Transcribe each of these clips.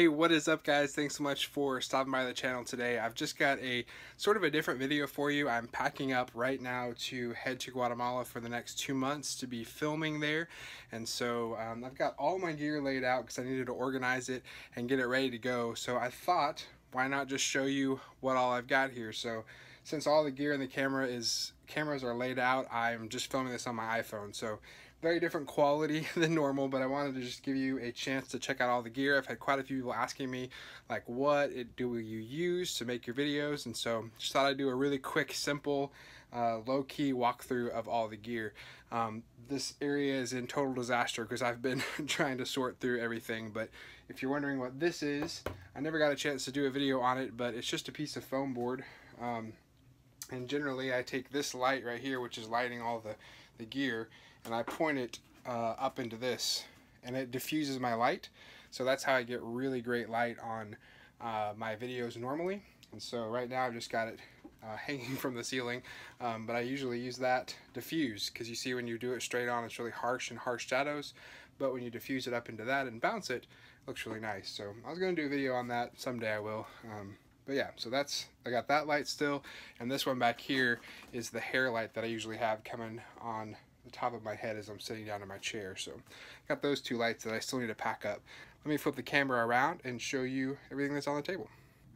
Hey, what is up guys? Thanks so much for stopping by the channel today. I've just got a sort of a different video for you. I'm packing up right now to head to Guatemala for the next 2 months to be filming there. And so I've got all my gear laid out because I needed to organize it and get it ready to go. So I thought, why not just show you what all I've got here? So since all the gear and the cameras are laid out, I'm just filming this on my iPhone. So very different quality than normal, but I wanted to just give you a chance to check out all the gear. I've had quite a few people asking me, like, what do you use to make your videos? And so just thought I'd do a really quick, simple, low-key walkthrough of all the gear. This area is in total disaster because I've been trying to sort through everything, but if you're wondering what this is, I never got a chance to do a video on it, but it's just a piece of foam board. And generally I take this light right here, which is lighting all the gear, and I point it up into this, and it diffuses my light. So that's how I get really great light on my videos normally. And so right now I've just got it hanging from the ceiling, but I usually use that diffuse, because you see when you do it straight on it's really harsh and harsh shadows, but when you diffuse it up into that and bounce it, it looks really nice. So I was going to do a video on that someday. I will. But yeah, so I got that light still, and this one back here is the hair light that I usually have coming on the top of my head as I'm sitting down in my chair. So got those two lights that I still need to pack up. Let me flip the camera around and show you everything that's on the table.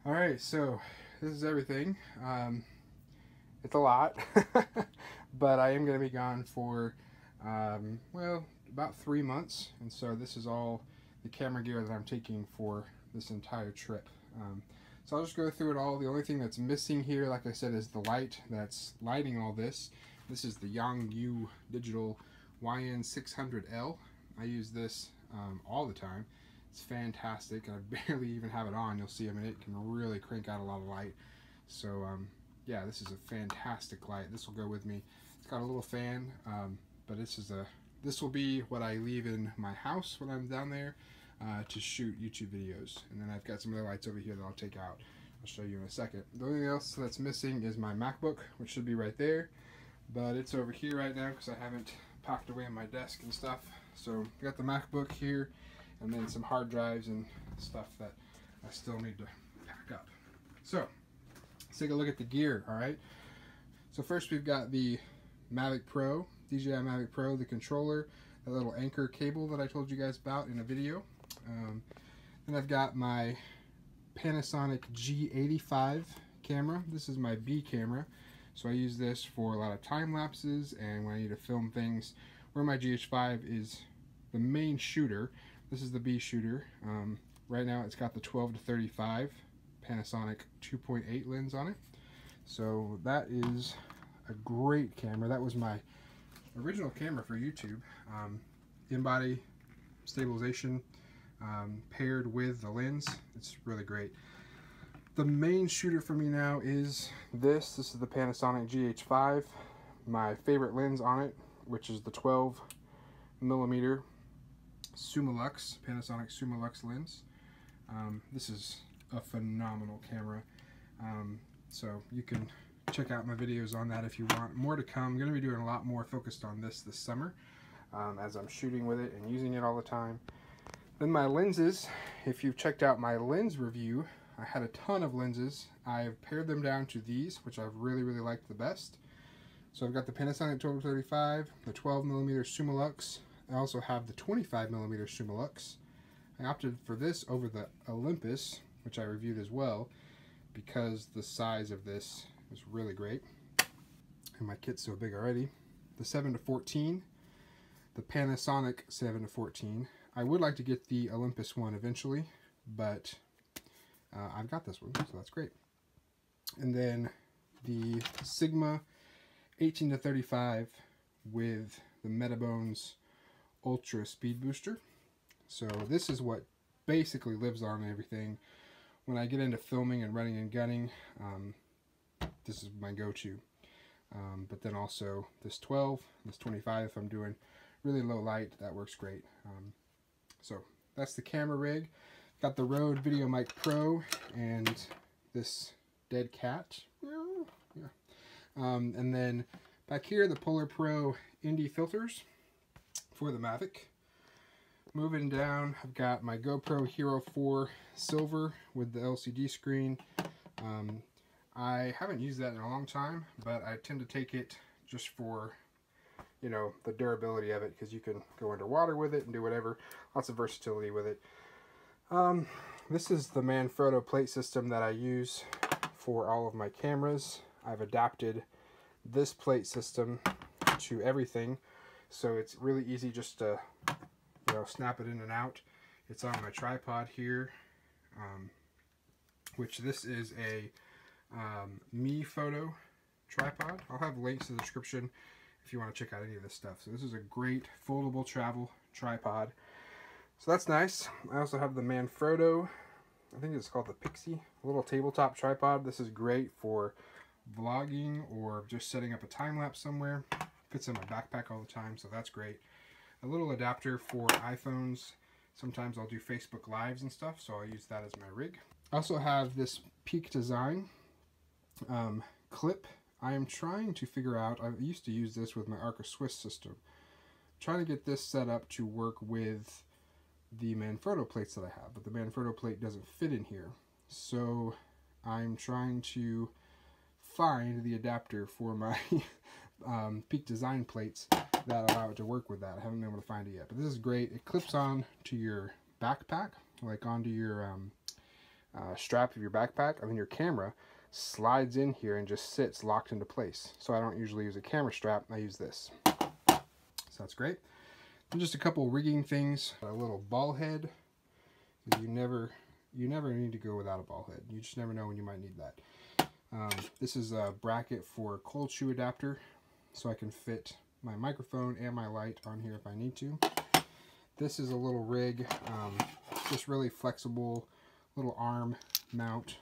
Alright, so this is everything. It's a lot, but I am going to be gone for, well, about 3 months, and so this is all the camera gear that I'm taking for this entire trip. So I'll just go through it all. The only thing that's missing here, like I said, is the light that's lighting all this. This is the Yongyu Digital YN600L. I use this all the time. It's fantastic. I barely even have it on. You'll see, I mean, it can really crank out a lot of light. So yeah, this is a fantastic light. This will go with me. It's got a little fan, but this will be what I leave in my house when I'm down there to shoot YouTube videos. And then I've got some other lights over here that I'll take out. I'll show you in a second. The only thing else that's missing is my MacBook, which should be right there, but it's over here right now because I haven't packed away on my desk and stuff. So I got the MacBook here, and then some hard drives and stuff that I still need to pack up. So let's take a look at the gear. All right, so first we've got the Mavic Pro, DJI Mavic Pro, the controller, that little anchor cable that I told you guys about in a video. Then I've got my Panasonic G85 camera. This is my B camera, so I use this for a lot of time lapses and when I need to film things. Where my GH5 is the main shooter, this is the B shooter. Right now it's got the 12-35 Panasonic 2.8 lens on it. So that is a great camera. That was my original camera for YouTube. In-body stabilization paired with the lens. It's really great. The main shooter for me now is this. This is the Panasonic GH5. My favorite lens on it, which is the 12mm Summilux, Panasonic Summilux lens. This is a phenomenal camera. So you can check out my videos on that if you want. More to come. I'm going to be doing a lot more focused on this summer as I'm shooting with it and using it all the time. Then my lenses, if you've checked out my lens review, I had a ton of lenses. I've pared them down to these, which I've really liked the best. So I've got the Panasonic 12-35, the 12mm Summilux. I also have the 25mm Summilux. I opted for this over the Olympus, which I reviewed as well, because the size of this is really great. And my kit's so big already. The 7-14, the Panasonic 7-14. I would like to get the Olympus one eventually, but I've got this one, so that's great. And then the Sigma 18-35 with the Metabones Ultra Speed Booster. So this is what basically lives on everything. When I get into filming and running and gunning, this is my go-to. But then also this 12, this 25 if I'm doing really low light, that works great. So that's the camera rig. Got the Rode VideoMic Pro and this dead cat. Yeah. And then back here, the Polar Pro Indie filters for the Mavic. Moving down, I've got my GoPro Hero 4 Silver with the LCD screen. I haven't used that in a long time, but I tend to take it just for, you know, the durability of it, because you can go underwater with it and do whatever. Lots of versatility with it. This is the Manfrotto plate system that I use for all of my cameras. I've adapted this plate system to everything, so it's really easy just to, you know, snap it in and out. It's on my tripod here, which this is a Me Photo tripod. I'll have links in the description if you want to check out any of this stuff. So this is a great foldable travel tripod. So that's nice. I also have the Manfrotto, I think it's called the Pixie, a little tabletop tripod. This is great for vlogging or just setting up a time lapse somewhere. Fits in my backpack all the time, so that's great. A little adapter for iPhones. Sometimes I'll do Facebook Lives and stuff, so I'll use that as my rig. I also have this Peak Design clip. I am trying to figure out, I used to use this with my Arca Swiss system. I'm trying to get this set up to work with the Manfrotto plates that I have, but the Manfrotto plate doesn't fit in here. So I'm trying to find the adapter for my Peak Design plates that allow it to work with that. I haven't been able to find it yet, but this is great. It clips on to your backpack, like onto your strap of your backpack, and then your camera slides in here and just sits locked into place. So I don't usually use a camera strap, I use this. So that's great. And just a couple rigging things. A little ball head. You never need to go without a ball head. You just never know when you might need that. This is a bracket for cold shoe adapter, so I can fit my microphone and my light on here if I need to. This is a little rig, just really flexible little arm mount.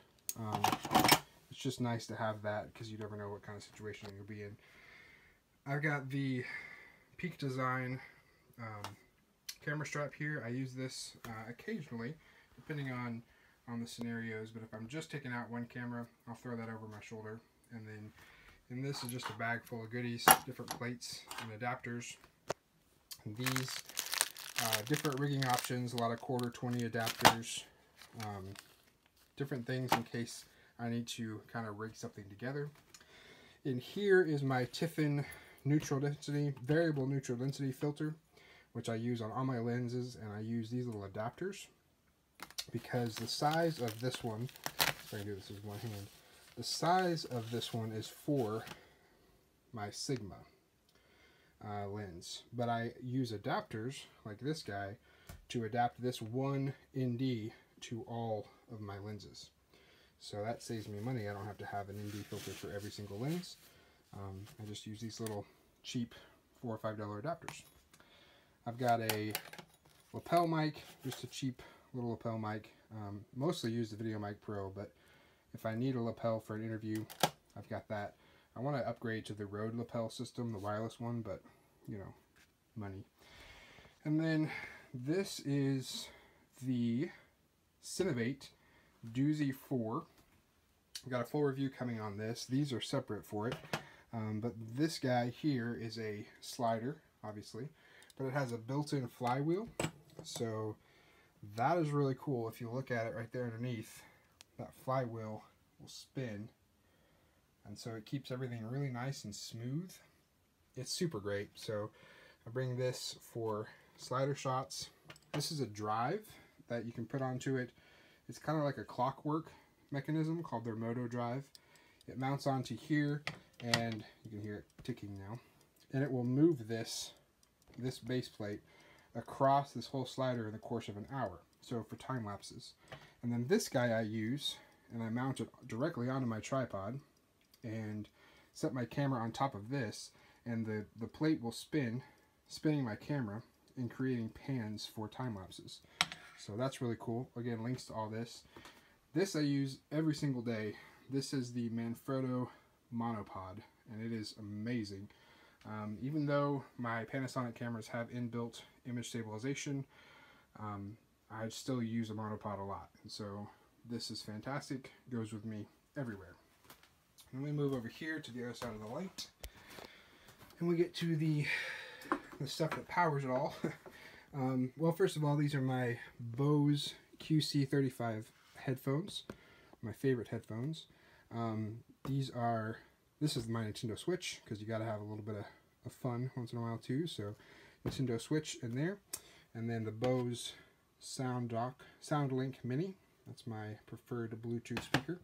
It's just nice to have that because you never know what kind of situation you'll be in. I've got the Peak Design camera strap here. I use this occasionally, depending on the scenarios, but if I'm just taking out one camera, I'll throw that over my shoulder. And then, and this is just a bag full of goodies, different plates and adapters. And these different rigging options, a lot of 1/4 20 adapters, different things in case I need to kind of rig something together. In here is my Tiffin neutral density, variable neutral density filter, which I use on all my lenses, and I use these little adapters because the size of this one, if I can do this with one hand, the size of this one is for my Sigma lens, but I use adapters like this guy to adapt this one ND to all of my lenses. So that saves me money. I don't have to have an ND filter for every single lens. I just use these little cheap $4 or $5 adapters. I've got a lapel mic, just a cheap little lapel mic. Mostly use the Video Mic Pro, but if I need a lapel for an interview, I've got that. I want to upgrade to the Rode lapel system, the wireless one, but, you know, money. And then this is the Cinnabate Doozy 4. I've got a full review coming on this. These are separate for it. But this guy here is a slider, obviously, but it has a built-in flywheel. So that is really cool. If you look at it right there underneath, that flywheel will spin. And so it keeps everything really nice and smooth. It's super great. So I bring this for slider shots. This is a drive that you can put onto it. It's kind of like a clockwork mechanism called their Moto drive. It mounts onto here, and you can hear it ticking now. And it will move this base plate across this whole slider in the course of an hour. So for time lapses. And then this guy I use, and I mount it directly onto my tripod and set my camera on top of this, and the plate will spinning my camera and creating pans for time lapses. So that's really cool. Again, links to all this. This I use every single day. This is the Manfrotto monopod, and it is amazing. Even though my Panasonic cameras have inbuilt image stabilization, I still use a monopod a lot. And so this is fantastic. It goes with me everywhere. And we move over here to the other side of the light, and we get to the stuff that powers it all. Well, first of all, these are my Bose QC35 headphones, my favorite headphones. This is my Nintendo Switch, because you got to have a little bit of fun once in a while too. So Nintendo Switch in there, and then the Bose SoundLink Mini. That's my preferred Bluetooth speaker,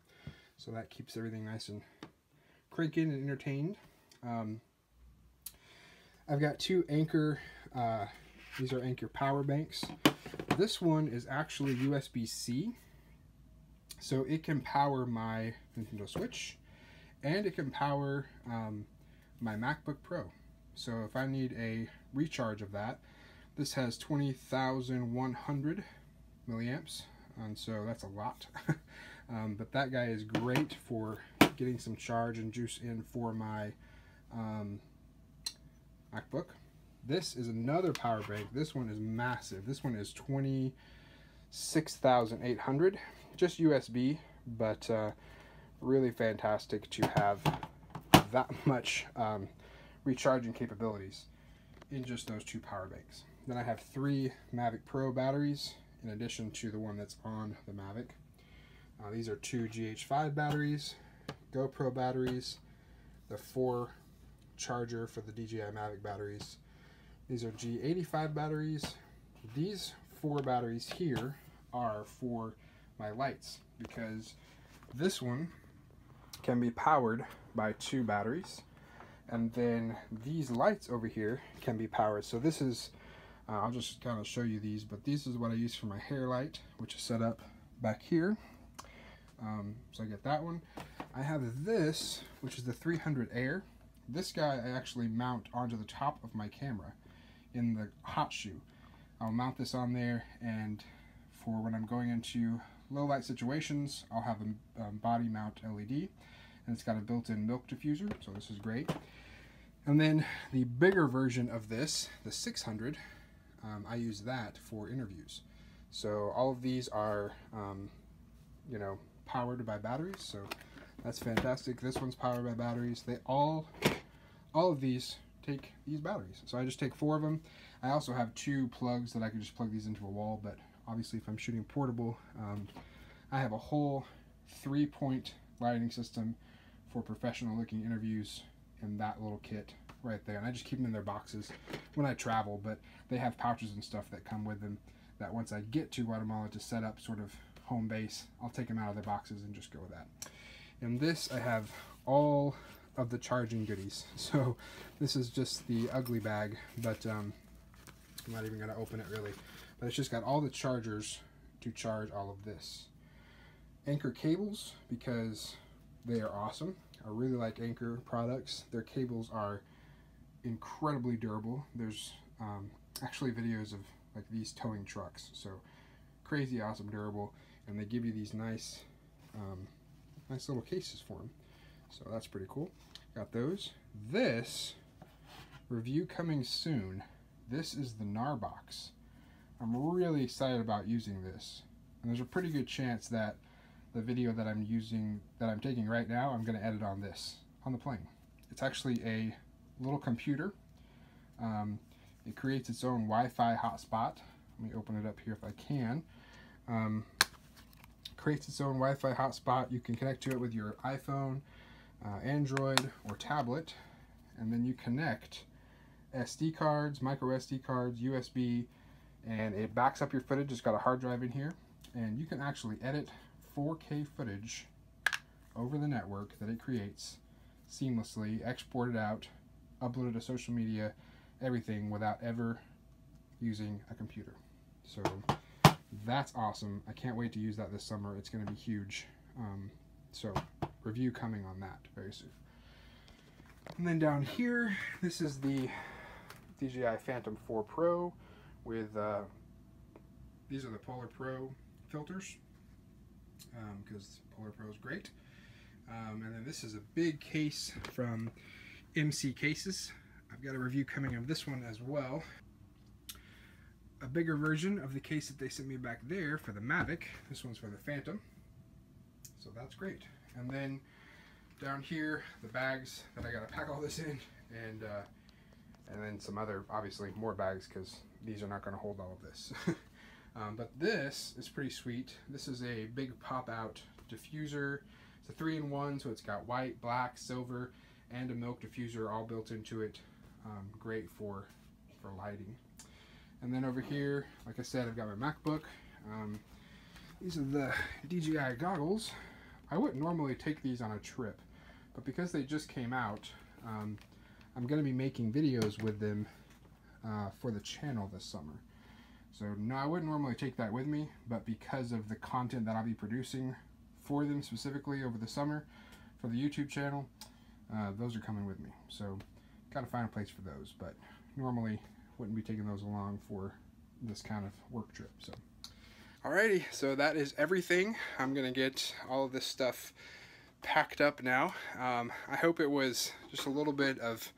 so that keeps everything nice and cranking and entertained. I've got two Anker. These are Anker power banks. This one is actually USB-C, so it can power my Nintendo Switch, and it can power my MacBook Pro. So if I need a recharge of that, this has 20,100 milliamps, and so that's a lot. But that guy is great for getting some charge and juice in for my MacBook. This is another power bank. This one is massive. This one is 26,800, just USB, but really fantastic to have that much recharging capabilities in just those two power banks. Then I have 3 Mavic Pro batteries in addition to the one that's on the Mavic. These are 2 GH5 batteries, GoPro batteries, the 4 charger for the DJI Mavic batteries. These are G85 batteries. These 4 batteries here are for my lights, because this one can be powered by 2 batteries, and then these lights over here can be powered. So this is, I'll just kind of show you these, but this is what I use for my hair light, which is set up back here. So I get that one. I have this, which is the 300 Air. This guy I actually mount onto the top of my camera in the hot shoe. I'll mount this on there, and for when I'm going into low light situations, I'll have a body mount LED, and it's got a built-in milk diffuser, so this is great. And then the bigger version of this, the 600, I use that for interviews. So all of these are, you know, powered by batteries, so that's fantastic. This one's powered by batteries. They all of these take these batteries. So I just take 4 of them. I also have 2 plugs that I can just plug these into a wall, but obviously if I'm shooting portable, I have a whole 3-point lighting system for professional looking interviews in that little kit right there. And I just keep them in their boxes when I travel, but they have pouches and stuff that come with them that once I get to Guatemala to set up sort of home base, I'll take them out of their boxes and just go with that. In this I have all of the charging goodies. So this is just the ugly bag, but I'm not even going to open it really. But it's just got all the chargers to charge all of this. Anker cables, because they are awesome. I really like Anker products. Their cables are incredibly durable. There's actually videos of like these towing trucks. So crazy awesome, durable, and they give you these nice nice little cases for them. So that's pretty cool. Got those. This review coming soon. This is the Narbox. I'm really excited about using this, and there's a pretty good chance that the video that I'm taking right now, I'm going to edit on this on the plane. It's actually a little computer. It creates its own Wi-Fi hotspot. Let me open it up here if I can. Creates its own Wi-Fi hotspot. You can connect to it with your iPhone, Android, or tablet, and then you connect SD cards, micro SD cards, USB, and it backs up your footage. It's got a hard drive in here, and you can actually edit 4K footage over the network that it creates seamlessly, export it out, upload it to social media, everything without ever using a computer. So that's awesome. I can't wait to use that this summer. It's going to be huge. So review coming on that very soon. And then down here, this is the DJI Phantom 4 Pro with these are the Polar Pro filters, because Polar Pro is great. And then this is a big case from MC Cases. I've got a review coming of this one as well. A bigger version of the case that they sent me back there for the Mavic. This one's for the Phantom, so that's great. And then down here, the bags that I gotta pack all this in, and then some other, obviously more bags, because these are not going to hold all of this. But this is pretty sweet. This is a big pop-out diffuser. It's a 3-in-1, so it's got white, black, silver, and a milk diffuser all built into it. Great for lighting. And then over here, like I said, I've got my MacBook. These are the DJI goggles. I wouldn't normally take these on a trip, but because they just came out, I'm going to be making videos with them for the channel this summer. So no, I wouldn't normally take that with me, but because of the content that I'll be producing for them specifically over the summer for the YouTube channel, those are coming with me. So got to find a place for those, but normally wouldn't be taking those along for this kind of work trip. So alrighty, so that is everything. I'm gonna get all of this stuff packed up now. I hope it was just a little bit of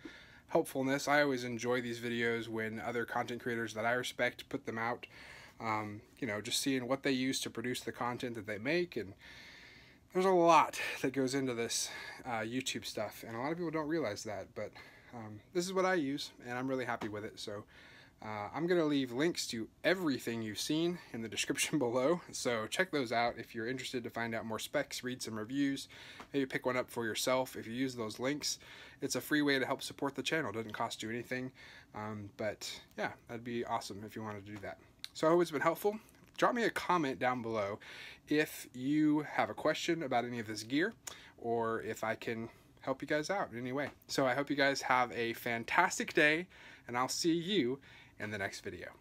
helpfulness. I always enjoy these videos when other content creators that I respect put them out. You know, just seeing what they use to produce the content that they make, and there's a lot that goes into this YouTube stuff, and a lot of people don't realize that, but this is what I use, and I'm really happy with it. So I'm going to leave links to everything you've seen in the description below, so check those out if you're interested to find out more specs, read some reviews, maybe pick one up for yourself if you use those links. It's a free way to help support the channel. It doesn't cost you anything, but yeah, that'd be awesome if you wanted to do that. So I hope it's been helpful. Drop me a comment down below if you have a question about any of this gear, or if I can help you guys out in any way. So I hope you guys have a fantastic day, and I'll see you in the next video.